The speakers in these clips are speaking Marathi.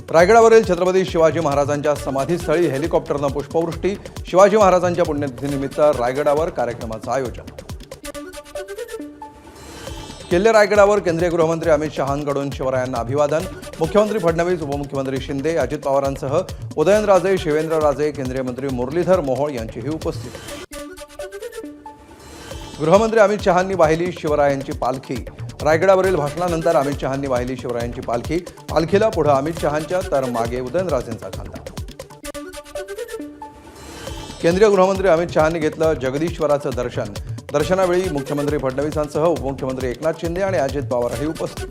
रायगडावरील छत्रपती शिवाजी महाराजांच्या समाधीस्थळी हेलिकॉप्टरनं पुष्पवृष्टी। शिवाजी महाराजांच्या पुण्यतिथीनिमित्त रायगडावर कार्यक्रमाचं आयोजन। किल्ले रायगडावर केंद्रीय गृहमंत्री अमित शहांकडून शिवरायांना अभिवादन। मुख्यमंत्री फडणवीस, उपमुख्यमंत्री शिंदे, अजित पवारांसह उदयनराजे, शिवेंद्रराजे, केंद्रीय मंत्री मुरलीधर मोहोळ यांचीही उपस्थिती। गृहमंत्री अमित शहांनी वाहिली शिवरायांची पालखी। रायगडावरील भाषणानंतर अमित शहांनी वाहिली शिवरायांची पालखी। पालखीला पुढे अमित शहांच्या तर मागे उदयनराजेंचा खांदा। केंद्रीय गृहमंत्री अमित शहांनी घेतलं जगदीश्वराचं दर्शन। दर्शनावेळी मुख्यमंत्री फडणवीसांसह उपमुख्यमंत्री एकनाथ शिंदे आणि अजित पवारही उपस्थित।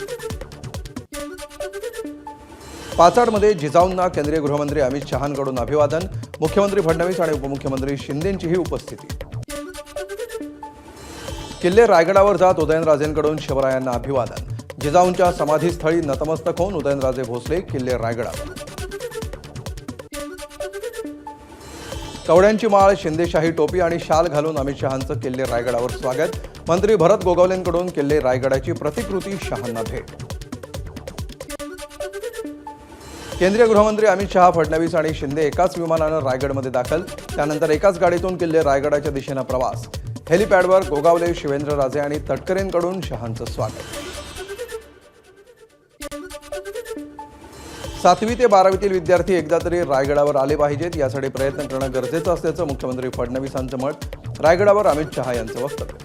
पाचाडमध्ये जिजाऊंना केंद्रीय गृहमंत्री अमित शहांकडून अभिवादन। मुख्यमंत्री फडणवीस आणि उपमुख्यमंत्री शिंदेंचीही उपस्थिती। किल्ले रायगडावर जात उदयनराजेंकडून शिवरायांना अभिवादन। जिजाऊंच्या समाधीस्थळी नतमस्तक होऊन उदयनराजे भोसले किल्ले रायगडावर। कवड्यांची माळ, शिंदेशाही टोपी आणि शाल घालून अमित शहांचं किल्ले रायगडावर स्वागत। मंत्री भरत गोगावलेंकडून किल्ले रायगडाची प्रतिकृती शहांना भेट। केंद्रीय गृहमंत्री अमित शहा, फडणवीस आणि शिंदे एकाच विमानानं रायगडमध्ये दाखल। त्यानंतर एकाच गाडीतून किल्ले रायगडाच्या दिशेनं प्रवास। हेलिपॅडवर गोगावले, शिवेंद्रराजे आणि तटकरेंकडून शहांचं स्वागत। 7वी ते 12वीतील विद्यार्थी एकदा तरी रायगडावर आले पाहिजेत, यासाठी प्रयत्न करणं गरजेचं असल्याचं मुख्यमंत्री फडणवीसांचं मत। रायगडावर अमित शहा यांचं वक्तव्य।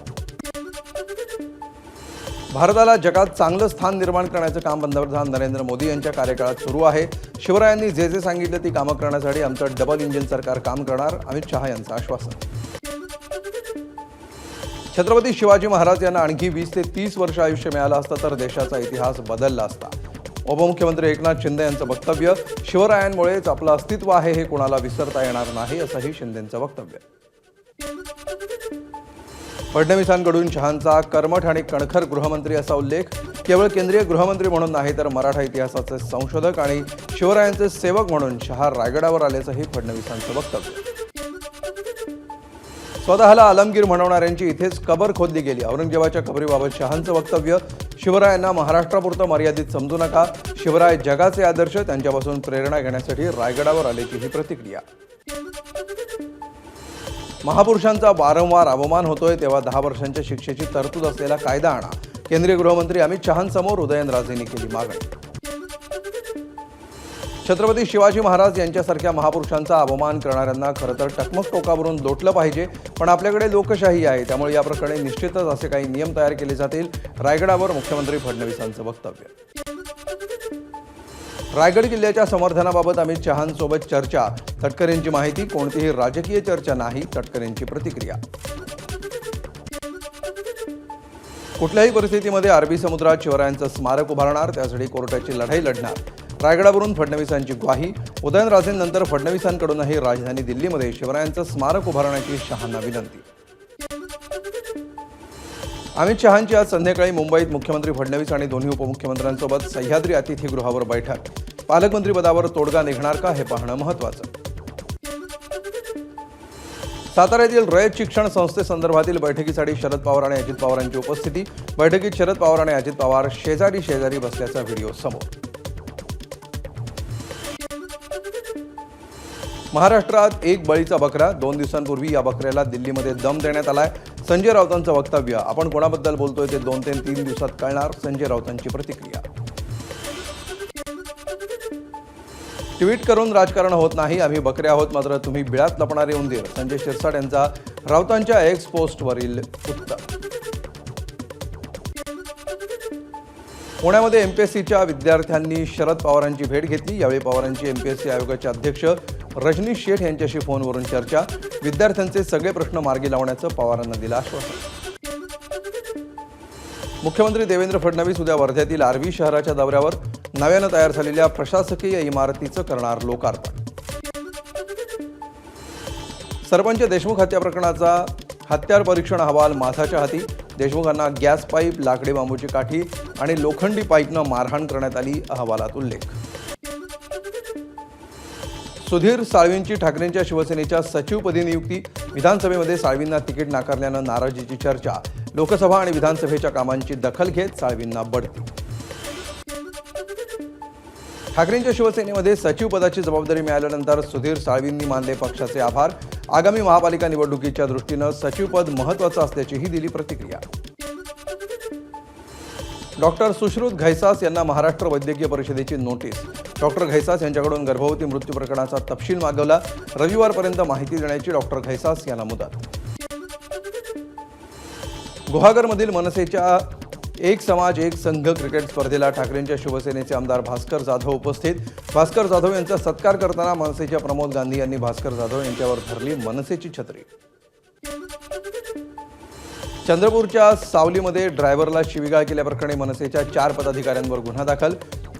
भारताला जगात चांगलं स्थान निर्माण करण्याचं काम पंतप्रधान नरेंद्र मोदी यांच्या कार्यकाळात सुरू आहे। शिवरायांनी जे सांगितलं ती कामं करण्यासाठी आमचं डबल इंजिन सरकार काम करणार, अमित शहा यांचं आश्वासन। छत्रपती शिवाजी महाराज यांना आणखी 20 ते 30 वर्ष आयुष्य मिळालं असतं तर देशाचा इतिहास बदलला असता। उपमुख्यमंत्री एकनाथ शिंदे यांचं वक्तव्य। शिवरायांमुळेच आपलं अस्तित्व आहे हे कोणाला विसरता येणार नाही, असंही शिंदेंचं वक्तव्य। फडणवीसांकडून शहांचा कर्मठ आणि कणखर गृहमंत्री असा उल्लेख। केवळ केंद्रीय गृहमंत्री म्हणून नाही तर मराठा इतिहासाचे संशोधक आणि शिवरायांचे सेवक म्हणून शहा रायगडावर आल्याचंही फडणवीसांचं वक्तव्य। स्वतःला आलमगीर म्हणवणाऱ्यांची इथेच कबर खोदली गेली। औरंगजेबाच्या कबरीबाबत शहांचं वक्तव्य। शिवरायांना महाराष्ट्रापुरतं मर्यादित समजू नका। शिवराय जगाचे आदर्श, त्यांच्यापासून प्रेरणा घेण्यासाठी रायगडावर आल्याची ही प्रतिक्रिया। महापुरुषांचा वारंवार अवमान होतोय तेव्हा 10 वर्षांच्या शिक्षेची तरतूद असलेला कायदा आणा। केंद्रीय गृहमंत्री अमित शहांसमोर उदयनराजेंनी केली मागणी। छत्रपती शिवाजी महाराज यांच्यासारख्या महापुरुषांचा अवमान करणाऱ्यांना खरं तर टकमक टोकावरून लोटलं पाहिजे, पण आपल्याकडे लोकशाही आहे, त्यामुळे या प्रकरणी निश्चितच असे काही नियम तयार केले जातील। रायगडावर मुख्यमंत्री फडणवीसांचं वक्तव्य। रायगड किल्ल्याच्या समर्थनाबाबत अमित शहांसोबत चर्चा। तटकरेंची माहिती, कोणतीही राजकीय चर्चा नाही, तटकरेंची प्रतिक्रिया। कुठल्याही परिस्थितीमध्ये अरबी समुद्रात शिवरायांचं स्मारक उभारणार, त्यासाठी कोर्टाची लढाई लढणार। रायगडावरून फडणवीसांची ग्वाही। उदयनराजेंनंतर फडणवीसांकडूनही राजधानी दिल्लीमध्ये शिवरायांचं स्मारक उभारण्याची शहांना विनंती। अमित शहांची आज संध्याकाळी मुंबईत मुख्यमंत्री फडणवीस आणि दोन्ही उपमुख्यमंत्र्यांसोबत सह्याद्री अतिथीगृहावर बैठक। पालकमंत्रीपदावर तोडगा निघणार का हे पाहणं महत्त्वाचं। साताऱ्यातील रयत शिक्षण संस्थेसंदर्भातील बैठकीसाठी शरद पवार आणि अजित पवारांची उपस्थिती। बैठकीत शरद पवार आणि अजित पवार शेजारी बसल्याचा व्हिडिओ समोर। महाराष्ट्रात एक बळीचा बकरा। 2 दिवसांपूर्वी या बकऱ्याला दिल्लीमध्ये दम देण्यात आलाय। संजय राऊतांचं वक्तव्य। आपण कोणाबद्दल बोलतोय ते 2 ते 3 दिवसात कळणार, संजय राऊतांची प्रतिक्रिया। ट्विट करून राजकारण होत नाही, आम्ही बकरे आहोत, मात्र तुम्ही बिळात लपणारे उंदीर, संजय शिरसाट यांचा राऊतांच्या एक्स पोस्टवरील उत्तर। पुण्यामध्ये एमपीएससीच्या विद्यार्थ्यांनी शरद पवारांची भेट घेतली। यावेळी पवारांची एमपीएससी आयोगाचे अध्यक्ष रजनीश शेठ यांच्याशी फोनवरून चर्चा। विद्यार्थ्यांचे सगळे प्रश्न मार्गी लावण्याचं पवारांना दिलं आश्वासन। मुख्यमंत्री देवेंद्र फडणवीस उद्या वर्ध्यातील आर्वी शहराच्या दौऱ्यावर। नव्यानं तयार झालेल्या प्रशासकीय इमारतीचं करणार लोकार्पण। सरपंच देशमुख हत्या प्रकरणाचा हत्यार परीक्षण अहवाल माझाच्या हाती। देशमुखांना गॅस पाईप, लाकडी बांबूची काठी आणि लोखंडी पाईपनं मारहाण करण्यात आली, अहवालात उल्लेख। सुधीर साळवींची ठाकरेंच्या शिवसेनेच्या सचिवपदी नियुक्ती। विधानसभेमध्ये साळवींना तिकीट नाकारल्यानं नाराजीची चर्चा। लोकसभा आणि विधानसभेच्या कामांची दखल घेत साळवींना बढती। ठाकरेंच्या शिवसेनेमध्ये सचिव पदाची जबाबदारी मिळाल्यानंतर सुधीर साळवींनी मानले पक्षाचे आभार. आगामी महापालिका निवडणुकीच्या दृष्टीनं सचिवपद महत्त्वाचं असल्याचीही दिली प्रतिक्रिया. डॉक्टर सुश्रुत घैसास यांना महाराष्ट्र वैद्यकीय परिषदेची नोटीस. डॉक्टर घैसास यांच्याकडून गर्भवती मृत्यू प्रकरणाचा तपशील मागवला. रविवारपर्यंत माहिती देण्याची डॉक्टर घैसास यांना मुदत. गुहागरमधील मनसेच्या एक समाज एक संघ क्रिकेट स्पर्धेला ठाकरेंच्या शिवसेनेचे आमदार भास्कर जाधव उपस्थित. भास्कर जाधव यांचा सत्कार करताना मनसेच्या प्रमोद गांधी यांनी भास्कर जाधव यांच्यावर धरली मनसेची छत्री. चंद्रपूरच्या सावलीमध्ये ड्रायव्हरला शिवीगाळ केल्याप्रकरणी मनसेच्या 4 पदाधिकाऱ्यांवर गुन्हा दाखल.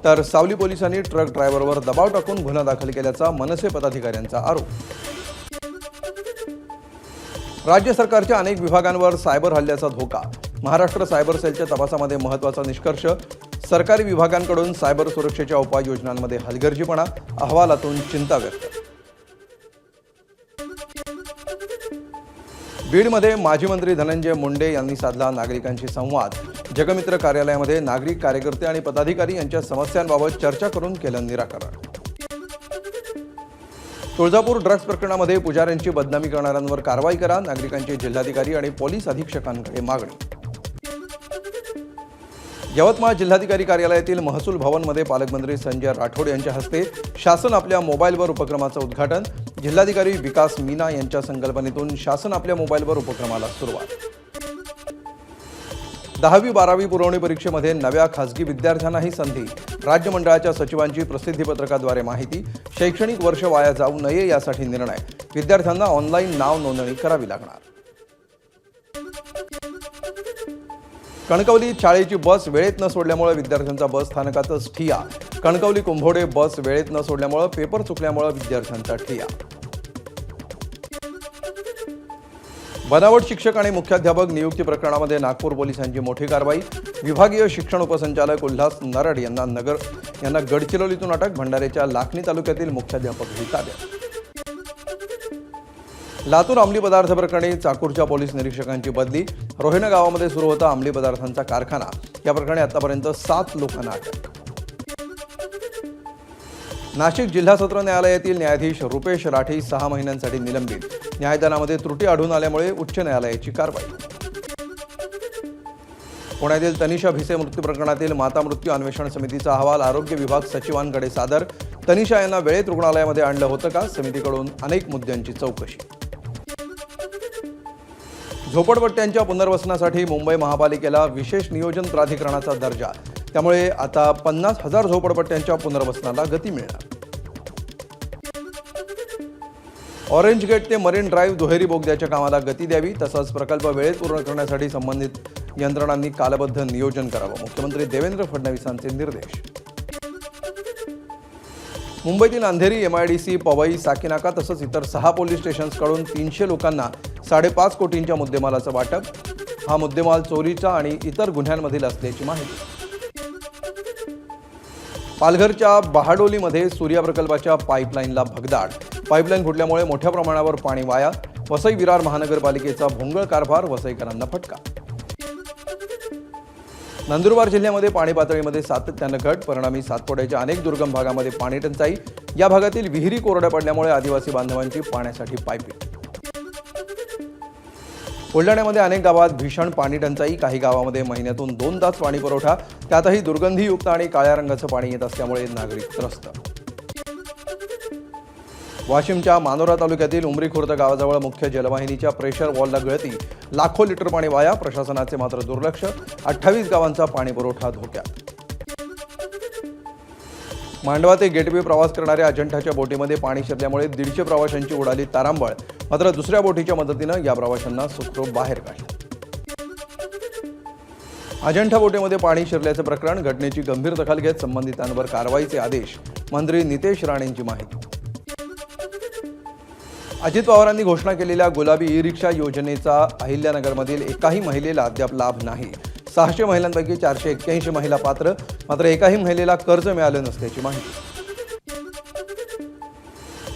तर सावली पोलिसांनी ट्रक ड्रायव्हरवर दबाव टाकून गुन्हा दाखल केल्याचा मनसे पदाधिकाऱ्यांचा आरोप. राज्य सरकारच्या अनेक विभागांवर सायबर हल्ल्याचा धोका. महाराष्ट्र सायबर सेलच्या तपासामध्ये महत्त्वाचा निष्कर्ष. सरकारी विभागांकडून सायबर सुरक्षेच्या उपाययोजनांमध्ये हलगर्जीपणा. अहवालातून चिंता व्यक्त. बीडमध्ये माजी मंत्री धनंजय मुंडे यांनी साधला नागरिकांशी संवाद. जगमित्र कार्यालयामध्ये नागरिक, कार्यकर्ते आणि पदाधिकारी यांच्या समस्यांबाबत चर्चा करून केलं निराकरण. तुळजापूर ड्रग्ज प्रकरणामध्ये पुजाऱ्यांची बदनामी करणाऱ्यांवर कारवाई करा. नागरिकांची जिल्हाधिकारी आणि पोलीस अधीक्षकांकडे मागणी. यवतमाळ जिल्हाधिकारी कार्यालयातील महसूल भवनमध्ये पालकमंत्री संजय राठोड यांच्या हस्ते शासन आपल्या मोबाईलवर उपक्रमाचं उद्घाटन. जिल्हाधिकारी विकास मीना यांच्या संकल्पनेतून शासन आपल्या मोबाईलवर उपक्रमाला सुरुवात. 10वी-12वी पुरवणी परीक्षेमध्ये नव्या खासगी विद्यार्थ्यांनाही संधी. राज्य मंडळाच्या सचिवांची प्रसिद्धीपत्रकाद्वारे माहिती. शैक्षणिक वर्ष वाया जाऊ नये यासाठी निर्णय. विद्यार्थ्यांना ऑनलाईन नाव नोंदणी करावी लागणार. कणकवलीत शाळेची बस वेळेत न सोडल्यामुळे विद्यार्थ्यांचा बस स्थानकातच ठिय्या. कणकवली कुंभोडे बस वेळेत न सोडल्यामुळे पेपर चुकल्यामुळे विद्यार्थ्यांचा ठिय्या. बनावट शिक्षक आणि मुख्याध्यापक नियुक्ती प्रकरणामध्ये नागपूर पोलिसांची मोठी कारवाई. विभागीय शिक्षण उपसंचालक उल्हास नरड यांना गडचिरोलीतून अटक. भंडाऱ्याच्या लाखनी तालुक्यातील मुख्याध्यापक ताब्यात. लातूर अंमली पदार्थ प्रकरणी चाकूरच्या पोलीस निरीक्षकांची बदली. रोहिणा गावामध्ये सुरू होता अंमली पदार्थांचा कारखाना. या प्रकरणी आतापर्यंत 7 लोकांना अटक. नाशिक जिल्हा सत्र न्यायालयातील न्यायाधीश रुपेश राठी 6 महिन्यांसाठी निलंबित. न्यायदानामध्ये त्रुटी आढळून आल्यामुळे उच्च न्यायालयाची कारवाई. पुण्यातील तनिषा भिसे मृत्यू प्रकरणातील माता मृत्यू अन्वेषण समितीचा अहवाल आरोग्य विभाग सचिवांकडे सादर. तनिषा यांना वेळेत रुग्णालयामध्ये आणलं होतं का? समितीकडून अनेक मुद्द्यांची चौकशी. झोपडपट्ट्यांच्या पुनर्वसनासाठी मुंबई महापालिकेला विशेष नियोजन प्राधिकरणाचा दर्जा. त्यामुळे आता 50,000 झोपडपट्ट्यांच्या पुनर्वसनाला गती मिळणार. ऑरेंज गेट ते मरीन ड्राईव्ह दुहेरी बोगद्याच्या कामाला गती द्यावी. तसंच प्रकल्प वेळेत पूर्ण करण्यासाठी संबंधित यंत्रणांनी कालबद्ध नियोजन करावं. मुख्यमंत्री देवेंद्र फडणवीसांचे निर्देश. मुंबईतील अंधेरी, MIDC, पवई, साकीनाका तसंच इतर 6 पोलीस स्टेशन्सकडून 300 लोकांना 5.5 कोटींच्या मुद्देमालाचं वाटप. हा मुद्देमाल चोरीचा आणि इतर गुन्ह्यांमधील असल्याची माहिती. पालघरच्या बहाडोलीमध्ये सूर्या प्रकल्पाच्या पाईपलाईनला भगदाड. पाईपलाईन फुटल्यामुळे मोठ्या प्रमाणावर पाणी वाया. वसई विरार महानगरपालिकेचा भोंगळ कारभार. वसईकरांना फटका. नंदुरबार जिल्ह्यामध्ये पाणी पातळीमध्ये सातत्यानं घट. परिणामी सातपुड्याच्या अनेक दुर्गम भागामध्ये पाणी टंचाई. या भागातील विहिरी कोरड्या पडल्यामुळे आदिवासी बांधवांची पाण्यासाठी पायपीट. बुलढाण्यामध्ये अनेक गावात भीषण पाणी टंचाई. काही गावामध्ये महिन्यातून 2 तास पाणी पुरवठा. त्यातही दुर्गंधीयुक्त आणि काळ्या रंगाचं पाणी येत असल्यामुळे नागरिक त्रस्त. वाशिमच्या मानोरा तालुक्यातील उमरी खुर्द गावाजवळ मुख्य जलवाहिनीच्या प्रेशर वॉलला गळती. लाखो लिटर पाणी वाया. प्रशासनाचे मात्र दुर्लक्ष. 28 गावांचा पाणी पुरवठा धोक्यात. मांडवा ते गेटवे प्रवास करणाऱ्या अजंठाच्या बोटीमध्ये पाणी शिरल्यामुळे 150 प्रवाशांची उडाली तारांबळ. मात्र दुसऱ्या बोटीच्या मदतीनं या प्रवाशांना सुखरूप बाहेर काढलं. अजंठा बोटीमध्ये पाणी शिरल्याचं प्रकरण. घटनेची गंभीर दखल घेत संबंधितांवर कारवाईचे आदेश. मंत्री नितेश राणेंची माहिती. अजित पवारांनी घोषणा केलेल्या गुलाबी ई-रिक्षा योजनेचा अहिल्यानगरमधील एकाही महिलेला अद्याप लाभ नाही. 600 महिलांपैकी 481 महिला पात्र. मात्र एकाही महिलेला कर्ज मिळालं नसल्याची माहिती.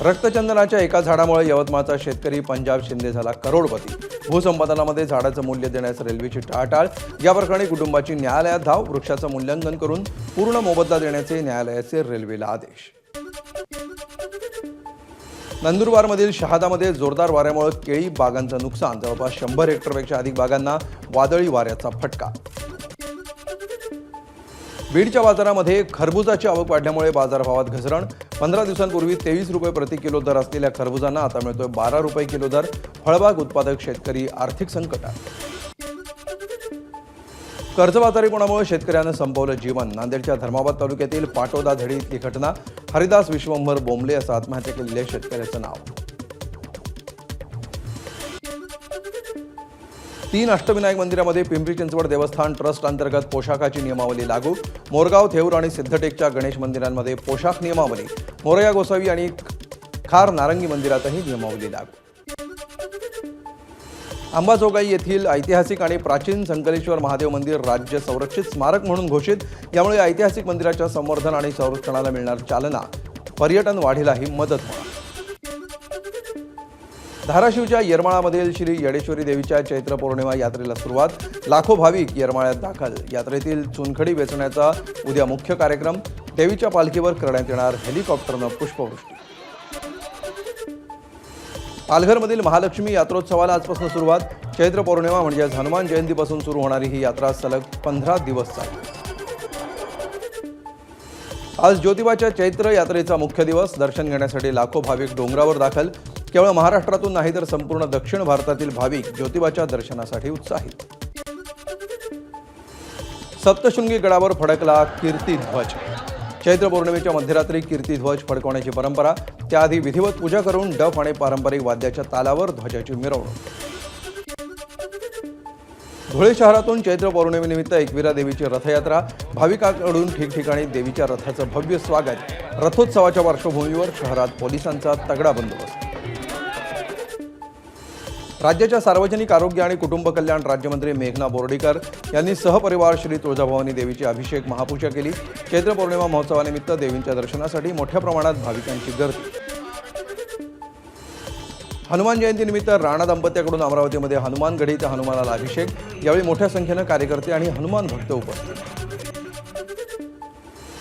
रक्तचंदनाच्या एका झाडामुळे यवतमाळचा शेतकरी पंजाब शिंदे झाला करोडपती. भूसंपादनामध्ये झाडाचं मूल्य देण्यास रेल्वेची टाळाटाळ, या प्रकरणी कुटुंबाची न्यायालयात धाव, वृक्षाचं मूल्यांकन करून पूर्ण मोबदला देण्याचे न्यायालयाचे रेल्वेला आदेश. नंदुरबारमधील शहादामध्ये जोरदार वाऱ्यामुळे केळी बागांचं नुकसान, जवळपास 100 हेक्टरपेक्षा अधिक बागांना वादळी वाऱ्याचा फटका. बीडच्या बाजारामध्ये खरबुजाची आवक वाढल्यामुळे बाजारभावात घसरण, 15 दिवसांपूर्वी 23 रुपये प्रति किलो दर असलेल्या खरबुजांना आता मिळतोय 12 रुपये किलो दर. फळबाग उत्पादक शेतकरी आर्थिक संकटात. कर्जबाजारीपणामुळे शेतकऱ्यांना संपवलं जीवन, नांदेडच्या धर्माबाद तालुक्यातील पाटोदा झडी इथली घटना. हरिदास विश्वंभर बोंबले असं आत्महत्या केलेल्या शेतकऱ्याचं नाव. 3 अष्टविनायक मंदिरामध्ये पिंपरी चिंचवड देवस्थान ट्रस्ट अंतर्गत पोशाखाची नियमावली लागू. मोरगाव, थेऊर आणि सिद्धटेकच्या गणेश मंदिरांमध्ये पोशाख नियमावली. मोरया गोसावी आणि खार नारंगी मंदिरातही नियमावली लागू. अंबाजोगाई येथील ऐतिहासिक आणि प्राचीन संकलेश्वर महादेव मंदिर राज्य संरक्षित स्मारक म्हणून घोषित. यामुळे ऐतिहासिक मंदिराच्या संवर्धन आणि संरक्षणाला मिळणार चालना, पर्यटन वाढीलाही मदत होणार. धाराशिवच्या येरमाळामधील श्री येडेश्वरी देवीच्या चैत्र पौर्णिमा यात्रेला सुरुवात. लाखो भाविक येरमाळ्यात दाखल. यात्रेतील चुनखडी वेचण्याचा उद्या मुख्य कार्यक्रम. देवीच्या पालखीवर करण्यात येणार हेलिकॉप्टरनं पुष्पवृष्टी. पालघरमधील महालक्ष्मी यात्रोत्सवाला आजपासून सुरुवात. चैत्र पौर्णिमा म्हणजेच हनुमान जयंतीपासून सुरू होणारी ही यात्रा सलग 15 दिवस चालते. आज ज्योतिबाच्या चैत्र यात्रेचा मुख्य दिवस. दर्शन घेण्यासाठी लाखो भाविक डोंगरावर दाखल. केवळ महाराष्ट्रातून नाही तर संपूर्ण दक्षिण भारतातील भाविक ज्योतिबाच्या दर्शनासाठी उत्साहित. सप्तशृंगी गडावर फडकला कीर्तिध्वज. चैत्र पौर्णिमेच्या मध्यरात्री कीर्तिध्वज फडकवण्याची परंपरा. त्याआधी विधिवत पूजा करून डफ आणि पारंपरिक वाद्याच्या तालावर ध्वजाची मिरवणूक. धुळे शहरातून चैत्र पौर्णिमेनिमित्त एकविरा देवीची रथयात्रा. भाविकांकडून ठिकठिकाणी देवीच्या रथाचं भव्य स्वागत. रथोत्सवाच्या पार्श्वभूमीवर शहरात पोलिसांचा तगडा बंदोबस्त. राज्याच्या सार्वजनिक आरोग्य आणि कुटुंब कल्याण राज्यमंत्री मेघना बोर्डीकर यांनी सहपरिवार श्री तुळजाभवानी देवीची अभिषेक महापूजा केली. चैत्र पौर्णिमा महोत्सवानिमित्त देवींच्या दर्शनासाठी मोठ्या प्रमाणात भाविकांची गर्दी. हनुमान जयंतीनिमित्त राणा दाम्पत्याकडून अमरावतीमध्ये हनुमानगढी इथं हनुमानाला अभिषेक. यावेळी मोठ्या संख्येनं कार्यकर्ते आणि हनुमान भक्त उपस्थित.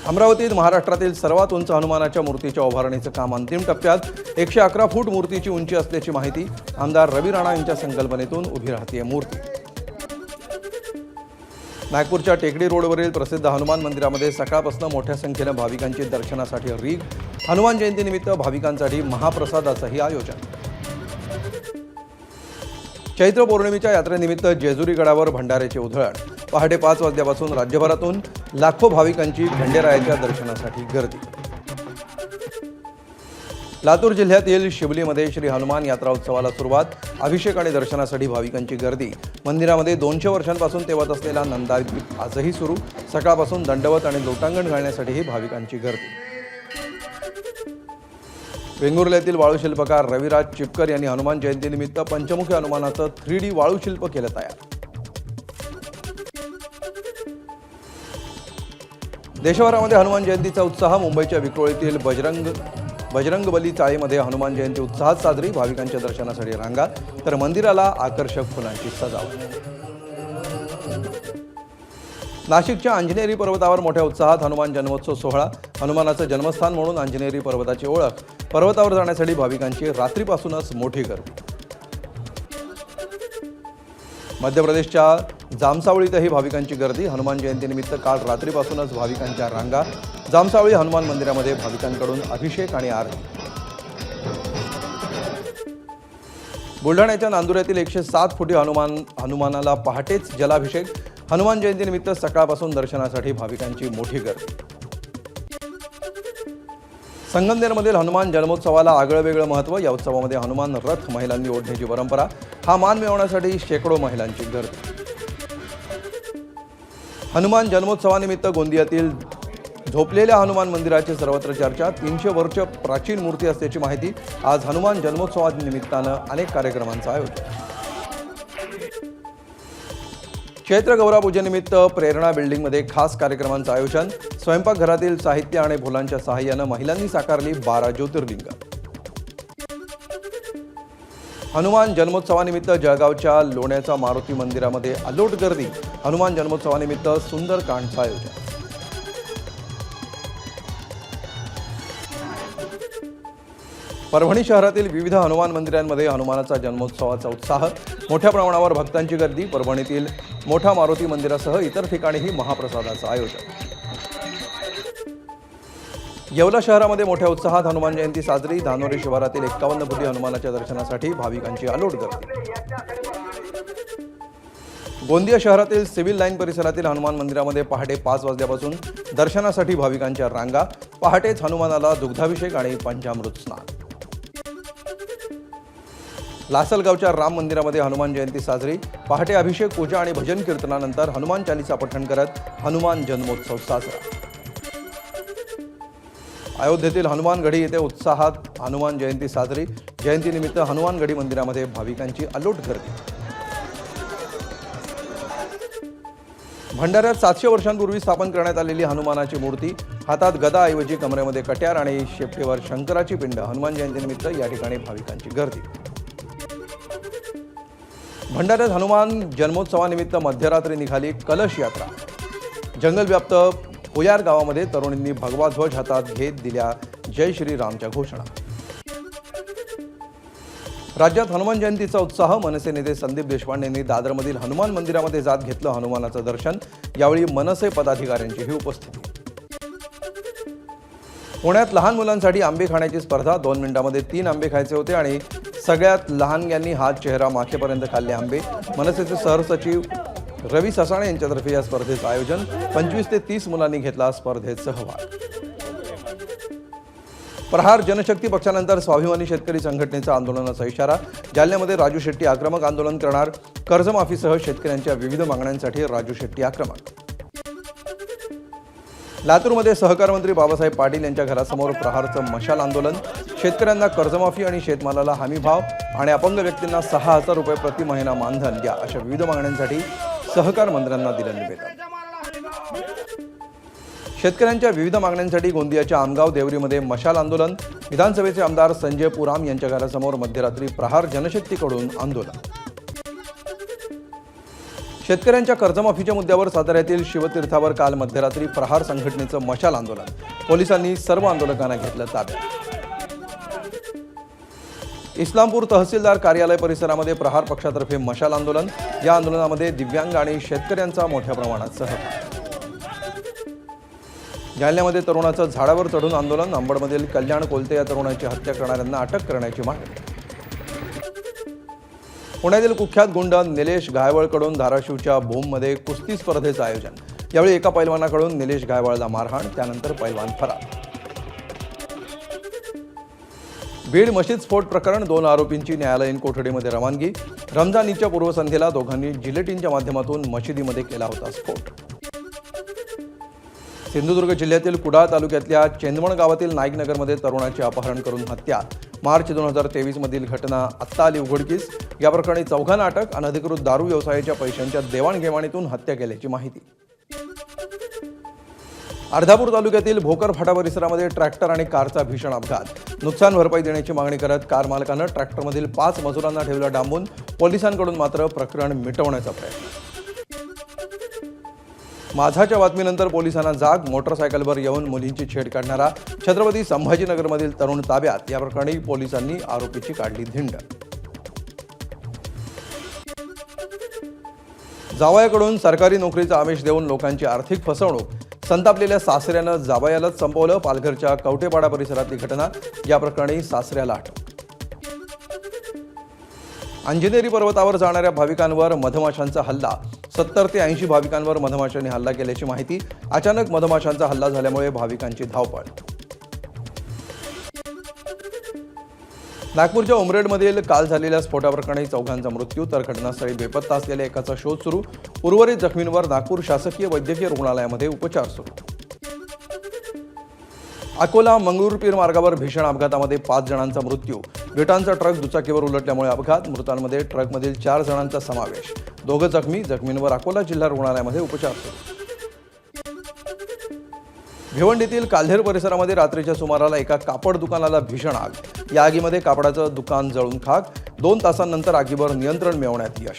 अमरावतीत महाराष्ट्रातील सर्वात उंच हनुमानाच्या मूर्तीच्या उभारणीचं काम अंतिम टप्प्यात. 111 फूट मूर्तीची उंची असल्याची माहिती. आमदार रवी राणा यांच्या संकल्पनेतून उभी राहतेय मूर्ती. नागपूरच्या टेकडी रोडवरील प्रसिद्ध हनुमान मंदिरामध्ये सकाळपासून मोठ्या संख्येनं भाविकांची दर्शनासाठी रीग. हनुमान जयंतीनिमित्त भाविकांसाठी महाप्रसादाचंही आयोजन. चैत्र पौर्णिमेच्या यात्रेनिमित्त जेजुरी गडावर भंडाऱ्याची उधळण. पहाटे 5 वाजल्यापासून राज्यभरातून लाखो भाविकांची खंडेरायाच्या दर्शनासाठी गर्दी. लातूर जिल्ह्यातील शिवलीमध्ये श्री हनुमान यात्रा उत्सवाला सुरुवात. अभिषेक आणि दर्शनासाठी भाविकांची गर्दी. मंदिरामध्ये 200 वर्षांपासून तेवत असलेला नंदादीप आजही सुरू. सकाळपासून दंडवत आणि लोटांगण घालण्यासाठीही भाविकांची गर्दी. वेंगुर्ल्यातील वाळूशिल्पकार रविराज चिपकर यांनी हनुमान जयंतीनिमित्त पंचमुखी हनुमानाचं 3D वाळूशिल्प केलं तयार. देशभरामध्ये हनुमान जयंतीचा उत्साह. मुंबईच्या विक्रोळीतील बजरंगबली चाळीमध्ये हनुमान जयंती उत्साहात साजरी. भाविकांच्या दर्शनासाठी रांगा, तर मंदिराला आकर्षक फुलांची सजावट. नाशिकच्या अंजनेरी पर्वतावर मोठ्या उत्साहात हनुमान जन्मोत्सव सोहळा. हनुमानाचं जन्मस्थान म्हणून अंजनेरी पर्वताची ओळख. पर्वतावर जाण्यासाठी भाविकांची रात्रीपासूनच मोठी गर्दी. मध्य प्रदेशच्या जामसावळीतही भाविकांची गर्दी. हनुमान जयंतीनिमित्त काल रात्रीपासूनच भाविकांच्या रांगा. जामसावळी हनुमान मंदिरामध्ये भाविकांकडून अभिषेक आणि आरती. बुलढाण्याच्या नांदुऱ्यातील 107 फुटी हनुमानाला पहाटेच जलाभिषेक. हनुमान जयंतीनिमित्त सकाळपासून दर्शनासाठी भाविकांची मोठी गर्दी. संगमनेरमधील हनुमान जन्मोत्सवाला आगळंवेगळं महत्त्व. या उत्सवामध्ये हनुमान रथ महिलांनी ओढण्याची परंपरा. हा मान मिळवण्यासाठी शेकडो महिलांची गर्दी. हनुमान जन्मोत्सवानिमित्त गोंदियातील झोपलेल्या हनुमान मंदिराची सर्वत्र चर्चा. 300 वर्ष प्राचीन मूर्ती असल्याची माहिती. आज हनुमान जन्मोत्सवानिमित्तानं अनेक कार्यक्रमांचं आयोजन. चैत्र गौरापूजेनिमित्त प्रेरणा बिल्डिंगमध्ये खास कार्यक्रमांचं आयोजन. स्वयंपाकघरातील साहित्य आणि फुलांच्या सहाय्यानं महिलांनी साकारली 12 ज्योतिर्लिंग. हनुमान जन्मोत्सवानिमित्त जळगावच्या लोण्याचा मारुती मंदिरामध्ये अलोट गर्दी. हनुमान जन्मोत्सवानिमित्त सुंदरकांडचं आयोजन. परभणी शहरातील विविध हनुमान मंदिरांमध्ये हनुमानाचा जन्मोत्सवाचा उत्साह. मोठ्या प्रमाणावर भक्तांची गर्दी. परभणीतील मोठा मारुती मंदिरासह इतर ठिकाणीही महाप्रसादाचं आयोजन. येवला शहरामध्ये मोठ्या उत्साहात हनुमान जयंती साजरी. धानोरी शिवारातील 51 फुटी हनुमानाच्या दर्शनासाठी भाविकांची अलोट गर्दी. गोंदिया शहरातील सिव्हिल लाईन परिसरातील हनुमान मंदिरामध्ये पहाटे 5 वाजल्यापासून दर्शनासाठी भाविकांच्या रांगा. पहाटेच हनुमानाला दुग्धाभिषेक आणि पंचामृत स्नान. लासलगावच्या राम मंदिरामध्ये हनुमान जयंती साजरी. पहाटे अभिषेक, पूजा आणि भजन कीर्तनानंतर हनुमान चालीसा पठण करत हनुमान जन्मोत्सव साजरा. अयोध्येतील हनुमानगढी येथे उत्साहात हनुमान जयंती साजरी. जयंतीनिमित्त हनुमानगढी मंदिरामध्ये भाविकांची अलोट गर्दी. भंडाऱ्यात 700 वर्षांपूर्वी स्थापन करण्यात आलेली हनुमानाची मूर्ती. हातात गदाऐवजी कमरेमध्ये कट्यार आणि शेपटीवर शंकराची पिंड. हनुमान जयंतीनिमित्त या ठिकाणी भाविकांची गर्दी. भंडाऱ्यात हनुमान जन्मोत्सवानिमित्त मध्यरात्री निघाली कलश यात्रा. जंगलव्याप्त भोयार गावामध्ये तरुणींनी भगवा ध्वज हातात घेत दिल्या जय श्रीरामच्या घोषणा. राज्यात हनुमान जयंतीचा उत्साह. मनसे नेते संदीप देशपांडेंनी दादरमधील हनुमान मंदिरामध्ये जात घेतलं हनुमानाचं दर्शन. यावेळी मनसे पदाधिकाऱ्यांचीही उपस्थिती. पुण्यात लहान मुलांसाठी आंबे खाण्याची स्पर्धा. 2 मिनिटांमध्ये 3 आंबे खायचे होते आणि सगळ्यात लहानग्यांनी हात चेहरा माखेपर्यंत खाल्ले आंबे. मनसेचे सहसचिव रवी ससाणे यांच्यातर्फे या स्पर्धेचं आयोजन. 25 ते 30 मुलांनी घेतला स्पर्धेत सहभाग. प्रहार जनशक्ती पक्षानंतर स्वाभिमानी शेतकरी संघटनेचा आंदोलनाचा इशारा. जालन्यामध्ये राजू शेट्टी आक्रमक आंदोलन करणार. कर्जमाफीसह शेतकऱ्यांच्या विविध मागण्यांसाठी राजू शेट्टी आक्रमक. लातूरमध्ये सहकार मंत्री बाबासाहेब पाटील यांच्या घरासमोर प्रहारचं मशाल आंदोलन. शेतकऱ्यांना कर्जमाफी आणि शेतमालाला हमीभाव आणि अपंग व्यक्तींना 6,000 रुपये प्रति महिना मानधन द्या अशा विविध मागण्यांसाठी सहकार मंत्र्यांना दिलं निवेदन. शेतकऱ्यांच्या विविध मागण्यांसाठी गोंदियाच्या आमगाव देवरीमध्ये मशाल आंदोलन. विधानसभेचे आमदार संजय पुराम यांच्या घरासमोर मध्यरात्री प्रहार जनशक्तीकडून आंदोलन. शेतकऱ्यांच्या कर्जमाफीच्या मुद्द्यावर साताऱ्यातील शिवतीर्थावर काल मध्यरात्री प्रहार संघटनेचं मशाल आंदोलन. पोलिसांनी सर्व आंदोलकांना घेतलं ताब्यात. इस्लामपूर तहसीलदार कार्यालय परिसरामध्ये प्रहार पक्षातर्फे मशाल आंदोलन. या आंदोलनामध्ये दिव्यांग आणि शेतकऱ्यांचा मोठ्या प्रमाणात सहभाग. जालन्यामध्ये तरुणाचं झाडावर चढून आंदोलन. अंबडमधील कल्याण कोलते या तरुणाची हत्या करणाऱ्यांना अटक करण्याची मागणी. पुण्यातील कुख्यात गुंड निलेश गायवळकडून धाराशिवच्या भूममध्ये कुस्ती स्पर्धेचं आयोजन. यावेळी एका पैलवानाकडून निलेश गायवळला मारहाण. त्यानंतर पैलवान फरार. बीड मशीद स्फोट प्रकरण. 2 आरोपींची न्यायालयीन कोठडीमध्ये रवानगी. रमजान ईदच्या पूर्वसंध्येला दोघांनी जिलेटिनच्या माध्यमातून मशिदीमध्ये केला होता स्फोट. सिंधुदुर्ग जिल्ह्यातील कुडाळ तालुक्यातल्या चेंदवण गावातील नाईकनगरमध्ये तरुणाचे अपहरण करून हत्या. मार्च 2023 मधील घटना आत्ता आली उघडकीस. या प्रकरणी 4 अटक. अनधिकृत दारू व्यवसायाच्या पैशांच्या देवाणघेवाणीतून हत्या केल्याची माहिती. अर्धापूर तालुक्यातील भोकर फाटा परिसरामध्ये ट्रॅक्टर आणि कारचा भीषण अपघात. नुकसान भरपाई देण्याची मागणी करत कार मालकानं ट्रॅक्टरमधील 5 मजुरांना ठेवलं डांबून. पोलिसांकडून मात्र प्रकरण मिटवण्याचा प्रयत्न. माझाच्या बातमीनंतर पोलिसांना जाग. मोटरसायकलवर येऊन मुलींची छेड काढणारा छत्रपती संभाजीनगरमधील तरुण ताब्यात. या प्रकरणी पोलिसांनी आरोपीची काढली धिंड. जावयाकडून सरकारी नोकरीचा आमिष देऊन लोकांची आर्थिक फसवणूक. संतापलेल्या सासऱ्यानं जावयालाच संपवलं. पालघरच्या कवठेपाडा परिसरातली घटना. या प्रकरणी सासऱ्याला अटक. अंजनेरी पर्वतावर जाणाऱ्या भाविकांवर मधमाशांचा हल्ला. 70 ते 80 भाविकांवर मधमाशांनी हल्ला केल्याची माहिती. अचानक मधमाशांचा हल्ला झाल्यामुळे भाविकांची धावपळ. नागपूरच्या उमरेडमधील काल झालेल्या स्फोटाप्रकरणी 4 मृत्यू. तर घटनास्थळी बेपत्ता असलेल्या एकाचा शोध सुरू. उर्वरित जखमींवर नागपूर शासकीय वैद्यकीय रुग्णालयामध्ये उपचार सुरू. अकोला मंगरुळपीर मार्गावर भीषण अपघातामध्ये 5 जणांचा मृत्यू. विटांचा ट्रक दुचाकीवर उलटल्यामुळे अपघात. मृतांमध्ये ट्रकमधील 4 जणांचा समावेश. 2 जखमी. जखमींवर अकोला जिल्हा रुग्णालयामध्ये उपचार सुरू. भिवंडीतील काल्हेर परिसरामध्ये रात्रीच्या सुमाराला एका कापड दुकानाला भीषण आग. या आगीमध्ये कापडाचं दुकान जळून खाक. 2 तासांनंतर आगीवर नियंत्रण मिळवण्यात यश.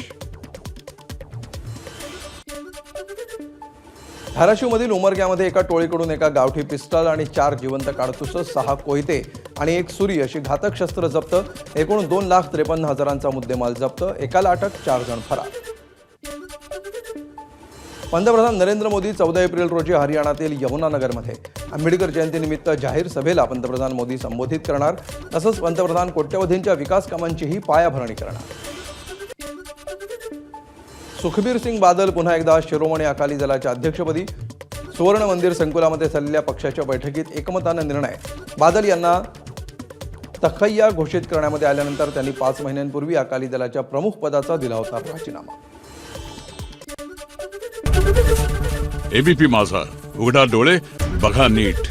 धाराशिवमधील उमरग्यामध्ये एका टोळीकडून एका गावठी पिस्टल आणि 4 जिवंत काडतुसं, 6 कोयते आणि 1 सुरी अशी घातक शस्त्र जप्त. एकूण 2,53,000चा मुद्देमाल जप्त. एकाला अटक, 4 जण फरार. पंतप्रधान नरेंद्र मोदी 14 एप्रिल रोजी हरियाणातील यमुनानगरमध्ये आंबेडकर जयंतीनिमित्त जाहीर सभेला पंतप्रधान मोदी संबोधित करणार. तसंच पंतप्रधान कोट्यवधींच्या विकास कामांचीही पायाभरणी करणार. सुखबीर सिंग बादल पुन्हा एकदा शिरोमणी अकाली दलाच्या अध्यक्षपदी. सुवर्ण मंदिर संकुलामध्ये झालेल्या पक्षाच्या बैठकीत एकमतानं निर्णय. बादल यांना तखैया घोषित करण्यामध्ये आल्यानंतर त्यांनी 5 महिन्यांपूर्वी अकाली दलाच्या प्रमुख पदाचा दिला होता राजीनामा. एबीपी माझा, उघडा डोळे बघा नीट.